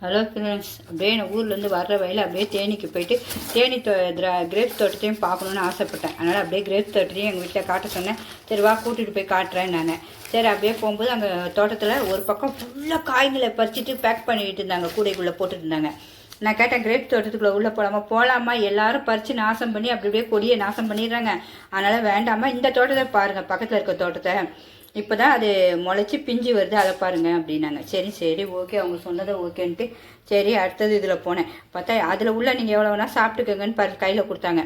Hello friends, அப்படியே நான் ஊர்லேருந்து வர்ற வயலில் அப்படியே தேனிக்கு போயிட்டு தேனி கிரேப்ஸ் தோட்டத்தையும் பார்க்கணுன்னு ஆசைப்பட்டேன். அதனால் அப்படியே கிரேப்ஸ் தோட்டத்தையும் எங்கள் வீட்டில் காட்ட சொன்னேன். சரி வா கூட்டிகிட்டு போய் காட்டுறேன் நான். சரி அப்படியே போகும்போது அங்கே தோட்டத்தில் ஒரு பக்கம் ஃபுல்லாக காய்களை பறிச்சுட்டு பேக் பண்ணிக்கிட்டு இருந்தாங்க, கூடைக்குள்ளே போட்டுட்டு இருந்தாங்க. நான் கேட்டேன், கிரேப்ஸ் தோட்டத்துக்குள்ளே உள்ளே போகலாமா எல்லாரும் பறித்து நாசம் பண்ணி அப்படி அப்படியே கொடியை நாசம் பண்ணிடுறாங்க, அதனால் வேண்டாமா, இந்த தோட்டத்தை பாருங்கள், பக்கத்தில் இருக்க தோட்டத்தை இப்போ தான் அது முளைச்சி பிஞ்சு வருது, அதை பாருங்கள் அப்படின்னாங்க. சரி சரி ஓகே, அவங்க சொன்னதை ஓகேன்ட்டு சரி அடுத்தது இதில் போனேன். பார்த்தா அதில் உள்ள நீங்கள் எவ்வளோ வேணால் சாப்பிட்டுக்கோங்கன்னு கையில் கொடுத்தாங்க.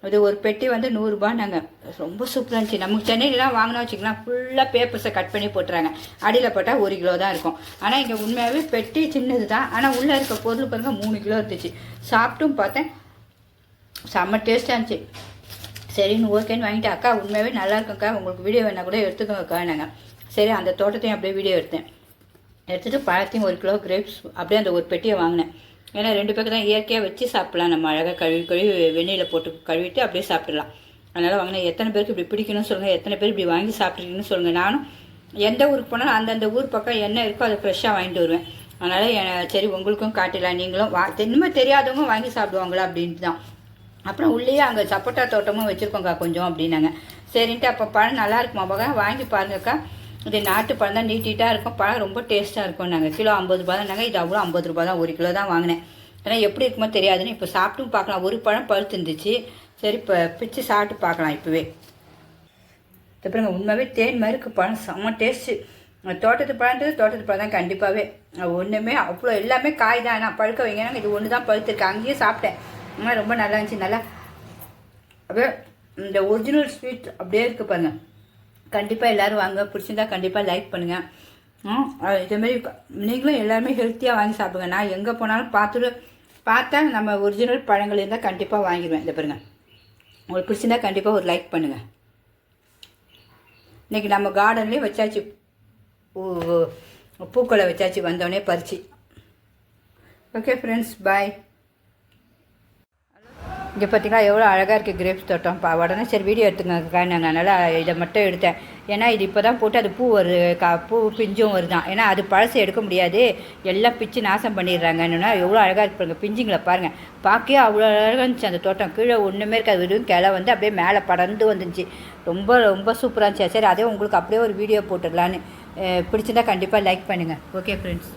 அது ஒரு பெட்டி வந்து 100 நாங்கள். ரொம்ப சூப்பராக இருந்துச்சு. நமக்கு சென்னையிலாம் வாங்கினா வச்சுக்கலாம், ஃபுல்லாக பேப்பர்ஸை கட் பண்ணி போட்டுறாங்க, அடியில் போட்டால் 1 கிலோ தான் இருக்கும். ஆனால் இங்கே உண்மையாகவே பெட்டி சின்னது தான், ஆனால் உள்ளே இருக்க பொருள் பாருங்கள் 3 கிலோ இருந்துச்சு. சாப்பிட்டும் பார்த்தேன், செம்ம டேஸ்ட்டாக இருந்துச்சு. சரின்னு ஓகேன்னு வாங்கிட்டு, அக்கா உண்மையாகவே நல்லா இருக்கும்க்கா, உங்களுக்கு வீடியோ வேணால் கூட எடுத்துக்கோங்கக்கா நாங்கள். சரி அந்த தோட்டத்தையும் அப்படியே வீடியோ எடுத்துகிட்டு பழத்தையும் 1 கிலோ கிரேப்ஸ் அப்படியே அந்த ஒரு பெட்டியை வாங்கினேன். ஏன்னா 2 பேருக்கு தான் இயற்கையாக வச்சு சாப்பிட்லாம், நம்ம அழகாக கழுவி வெந்நீரில் போட்டு கழுவிட்டு அப்படியே சாப்பிட்லாம். அதனால் வாங்கினேன். எத்தனை பேருக்கு இப்படி பிடிக்கணும்னு சொல்லுங்கள், எத்தனை பேர் இப்படி வாங்கி சாப்பிட்றீங்கன்னு சொல்லுங்கள். நானும் எந்த ஊருக்கு போனாலும் அந்தந்த ஊர் பக்கம் என்ன இருக்கோ அதை ஃப்ரெஷ்ஷாக வாங்கிட்டு வருவேன். அதனால் சரி உங்களுக்கும் காட்டலாம், நீங்களும் இன்னுமே தெரியாதவங்க வாங்கி சாப்பிடுவாங்களா அப்படின்ட்டு தான். அப்புறம் உள்ளேயே அங்கே சப்போட்டா தோட்டமும் வச்சுருக்கோங்க்கா கொஞ்சம் அப்படின்னாங்க. சரின்ட்டு அப்போ பழம் நல்லா இருக்குமா பக்கம் வாங்கி பாருங்கக்கா, இது நாட்டு பழம் தான், நீட்டாக இருக்கும், பழம் ரொம்ப டேஸ்ட்டாக இருக்கும். நாங்கள் கிலோ 50 ரூபா தான். இது அவ்வளோ 50 ரூபா தான், 1 கிலோ தான் வாங்கினேன். ஏன்னா எப்படி இருக்குமோ தெரியாதுன்னு இப்போ சாப்பிட்டும் பார்க்கலாம். ஒரு பழம் பழுத்து இருந்துச்சு, சரி இப்போ பிச்சு சாப்பிட்டு பார்க்கலாம் இப்போவே. அப்புறம் உண்மையாகவே தேன் மாதிரி இருக்குது பழம், செம்ம டேஸ்ட்டு. தோட்டத்து பழம் தான் கண்டிப்பாகவே. ஒன்றுமே அவ்வளோ எல்லாமே காய் தான், நான் பழுக்க வைங்கன்னா இது ஒன்று தான் பழுத்துருக்கு. அங்கேயே சாப்பிட்டேன், ஆனால் ரொம்ப நல்லா இருந்துச்சு. நல்லா அப்படியே இந்த ஒரிஜினல் ஸ்வீட் அப்படியே இருக்குது பாருங்கள். கண்டிப்பாக எல்லோரும் வாங்க, பிடிச்சிருந்தா கண்டிப்பாக லைக் பண்ணுங்கள். இதேமாரி நீங்களும் எல்லாருமே ஹெல்த்தியாக வாங்கி சாப்பிடுங்க. நான் எங்கே போனாலும் பார்த்தா நம்ம ஒரிஜினல் பழங்கள் இருந்தால் கண்டிப்பாக வாங்கிடுவேன். இதை பாருங்கள், உங்களுக்கு பிடிச்சிருந்தா கண்டிப்பாக ஒரு லைக் பண்ணுங்கள். இன்றைக்கி நம்ம கார்டன்லேயே வச்சாச்சு, பூக்களை வச்சாச்சு, வந்தோடனே பறிச்சு. ஓகே ஃப்ரெண்ட்ஸ், பாய். இங்கே பார்த்தீங்களா எவ்வளோ அழகாக இருக்குது கிரேப்ஸ் தோட்டம். உடனே சரி வீடியோ எடுத்துங்க நான் அதனால் இதை மட்டும் எடுத்தேன். ஏன்னா இது இப்போ தான் போட்டு அது பூ வருது, பூ பிஞ்சும் வருதான். ஏன்னா அது பழசு எடுக்க முடியாது, எல்லாம் பிச்சு நாசம் பண்ணிடுறாங்கன்னு. எவ்வளோ அழகாக இருப்பாங்க பிஞ்சுங்களை பாருங்கள், பார்க்கவே அவ்வளோ அழகாக இருந்துச்சு அந்த தோட்டம். கீழே ஒன்றுமே இருக்காது, வெறும் கிளை வந்து அப்படியே மேலே படர்ந்து வந்துருந்துச்சு. ரொம்ப ரொம்ப சூப்பராக இருந்துச்சு. சரி அதே உங்களுக்கு அப்படியே ஒரு வீடியோ போட்டுடலான்னு. பிடிச்சிருந்தா கண்டிப்பாக லைக் பண்ணுங்கள். Okay friends.